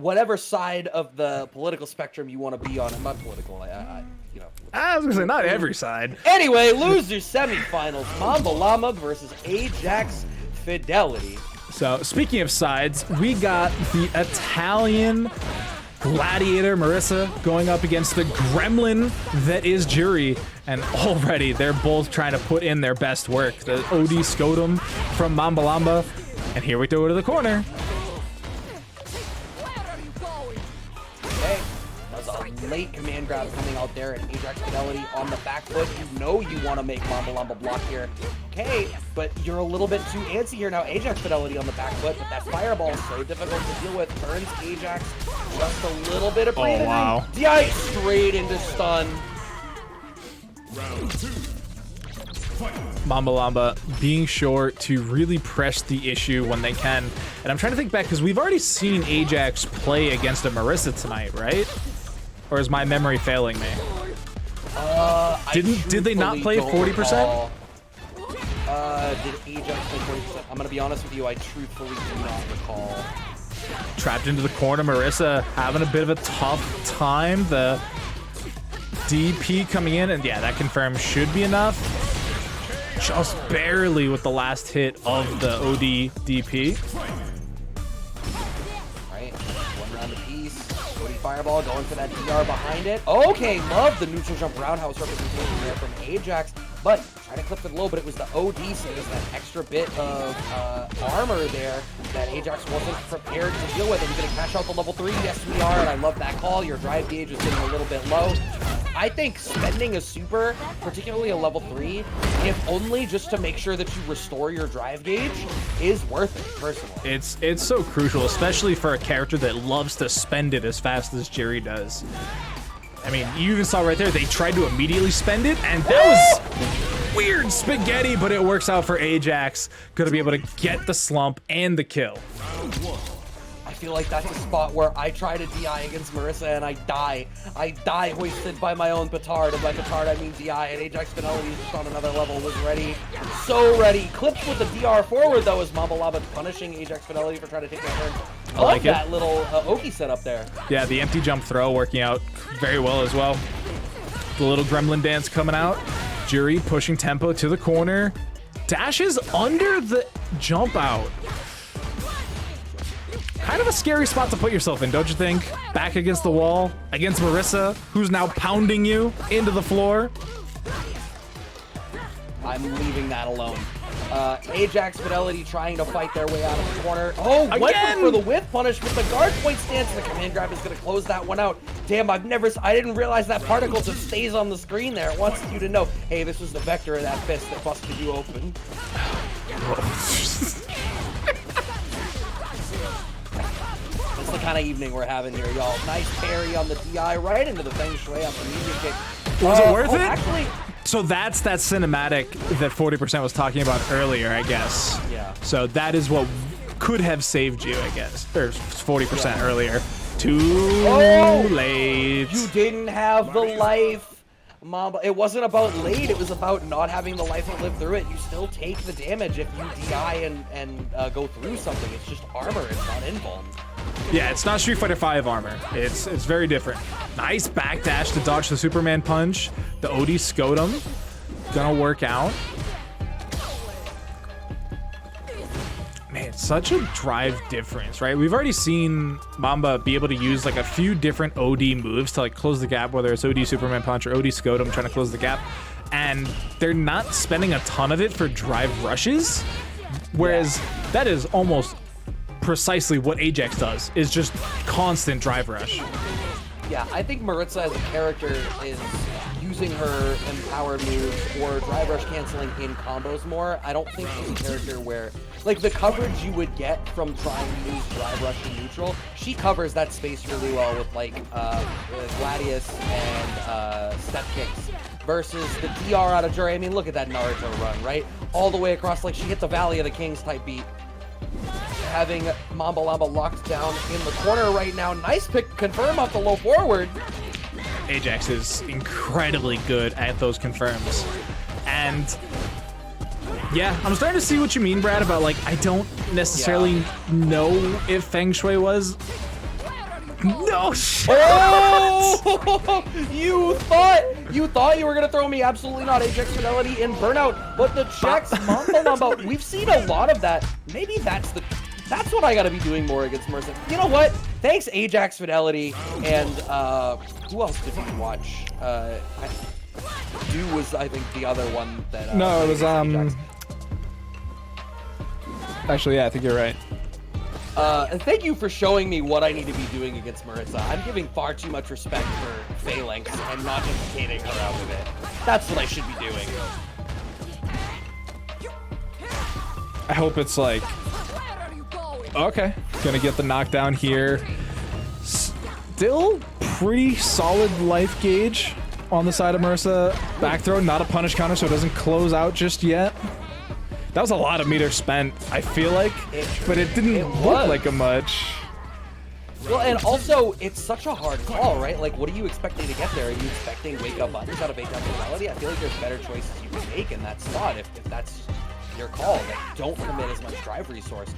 whatever side of the political spectrum you want to be on. I'm not political. You know. I was gonna say not every side. Anyway, loser semifinals: Mambalamba versus Ajax Fidelity. So speaking of sides, we got the Italian gladiator Marisa going up against the gremlin that is Juri, and already they're both trying to put in their best work. The OD Scotum from Mambalamba, and here we go to the corner. Okay, that was a late command grab coming out there, and Ajax Fidelity on the back foot. You know you want to make Mambalamba block here. Okay, but you're a little bit too antsy here now. Ajax Fidelity on the back foot, but that fireball is so difficult to deal with. Burns Ajax just a little bit of breathing. Oh, wow. DI straight into stun. Mambalamba being sure to really press the issue when they can. And I'm trying to think back, because we've already seen Ajax play against a Marisa tonight, right? Or is my memory failing me? Did they not play 40%? Did Ajax play 40%? I'm gonna be honest with you, I truthfully do not recall. Trapped into the corner, Marisa having a bit of a tough time. The DP coming in, and yeah, that confirm should be enough. Just barely with the last hit of the OD DP. Alright, one round apiece. OD Fireball going for that DR behind it. Okay, love the neutral jump roundhouse representation there from Ajax. But trying to clip it low, but it was the OD, so there's that extra bit of armor there that Ajax wasn't prepared to deal with. Are we going to cash out the level 3? Yes, we are, and I love that call. Your drive gauge is getting a little bit low. I think spending a super, particularly a level 3, if only just to make sure that you restore your drive gauge, is worth it, personally. It's so crucial, especially for a character that loves to spend it as fast as Juri does. I mean, you even saw right there, they tried to immediately spend it, and that was weird spaghetti, but it works out for Ajax. Gonna be able to get the slump and the kill. I feel like that's a spot where I try to DI against Marisa and I die. I die hoisted by my own petard, and by petard I mean DI, and Ajax Fidelity is just on another level, was ready. So ready. Clipped with the DR forward though is Mambalamba punishing Ajax Fidelity for trying to take that turn. I like that little Oki setup there. Yeah, the empty jump throw working out very well as well. The little gremlin dance coming out. Juri pushing tempo to the corner. Dashes under the jump out. Kind of a scary spot to put yourself in, don't you think? Back against the wall, against Marisa, who's now pounding you into the floor. I'm leaving that alone. Ajax Fidelity trying to fight their way out of the corner. Oh, went for the whiff punish with the guard point stance, and the command grab is going to close that one out. Damn, I didn't realize that particle just stays on the screen there. It wants you to know, hey, this was the vector of that fist that busted you open. That's the kind of evening we're having here, y'all. Nice parry on the DI right into the Feng Shui on the medium kick. Was it worth it? Actually, so that's that cinematic that 40% was talking about earlier, I guess. Yeah. So that is what could have saved you, I guess. Or 40% earlier. Too late. You didn't have the life. Mamba. It wasn't about late, it was about not having the life to live through it. You still take the damage if you DI and go through something. It's just armor, it's not invuln. Yeah, it's not Street Fighter V armor. It's very different. Nice backdash to dodge the Superman punch. The OD Scotum gonna work out. Man, such a drive difference, right? We've already seen Mamba be able to use like a few different OD moves to like close the gap, whether it's OD Superman punch or OD Scotum trying to close the gap. And they're not spending a ton of it for drive rushes, whereas that is almost precisely what Ajax does, is just constant drive rush. Yeah, I think Marisa as a character is using her empowered moves or drive rush canceling in combos more. I don't think she's a character where, like, the coverage you would get from trying to use drive rush in neutral, she covers that space really well with, like, Gladius and step kicks versus the DR out of Juri. I mean, look at that Naruto run, right? All the way across, like, she hit the Valley of the Kings type beat. Having Mambalamba locked down in the corner right now. Nice pick, confirm off the low forward. Ajax is incredibly good at those confirms. And yeah, I'm starting to see what you mean, Brad, about like, I don't necessarily know if Feng Shui was No shit. Oh! You thought you were gonna throw me absolutely not Ajax Fidelity in Burnout, but the checks mambalamba. We've seen a lot of that. Maybe that's what I gotta be doing more against Marisa. You know what? Thanks Ajax Fidelity and who else did we watch? Do was I think the other one that No, it was Ajax. Actually, yeah, I think you're right. And thank you for showing me what I need to be doing against Marisa. I'm giving far too much respect for phalanx and not implicating her out of it. That's what I should be doing. I hope it's like, okay, gonna get the knockdown here. Still pretty solid life gauge on the side of Marisa. Back throw, not a punish counter, so it doesn't close out just yet. That was a lot of meter spent, I feel like, but it didn't look like a much. Well, and also, it's such a hard call, right? Like, what are you expecting to get there? Are you expecting wake-up buttons out of Ajax Fidelity? I feel like there's better choices you can make in that spot if that's your call. Like, don't commit as much drive resource.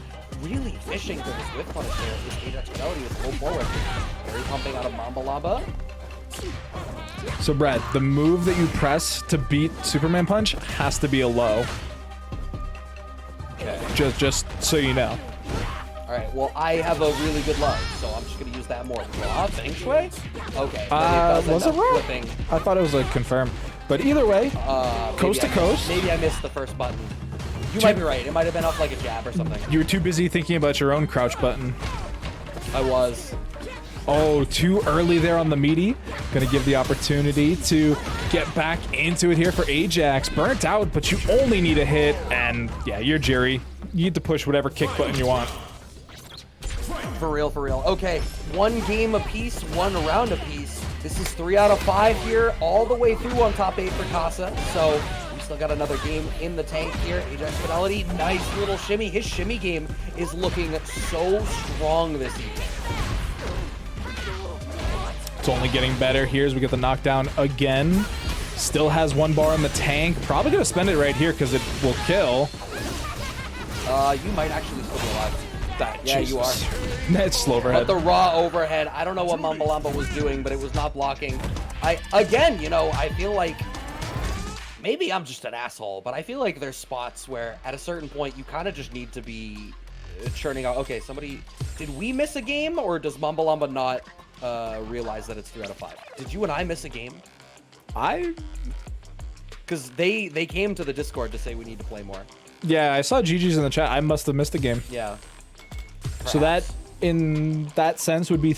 Really fishing for this whip punish there is Ajax Fidelity with full forward. Very pumping out of mambalamba. So, Brad, the move that you press to beat Superman Punch has to be a low. Okay. Just so you know. All right. Well, I have a really good love, so I'm just gonna use that more. Draw, Feng Shui. Okay. Was it wrong? I thought it was like confirmed, but either way, coast to coast. Maybe I missed the first button. You might be right. It might have been off like a jab or something. You were too busy thinking about your own crouch button. I was. Oh, too early there on the meaty. Gonna give the opportunity to get back into it here for Ajax. Burnt out, but you only need a hit, and yeah, you're Juri. You need to push whatever kick button you want. For real, for real. Okay, one game apiece, one round apiece. This is 3 out of 5 here, all the way through on top 8 for Casa. So we still got another game in the tank here. Ajax Fidelity, nice little shimmy. His shimmy game is looking so strong this evening. It's only getting better here as we get the knockdown again. Still has 1 bar in the tank. Probably gonna spend it right here because it will kill. You might actually still be alive. Yeah, Jesus. you are. That's slow overhead. But the raw overhead, I don't know what mambalamba was doing, but it was not blocking. Again, you know, I feel like maybe I'm just an asshole, but I feel like there's spots where at a certain point you kind of just need to be churning out. Okay, did we miss a game, or does mambalamba not realize that it's 3 out of 5? Did you and I miss a game? Because they came to the Discord to say we need to play more. Yeah, I saw GG's in the chat. I must have missed a game. Yeah. So that, in that sense, would be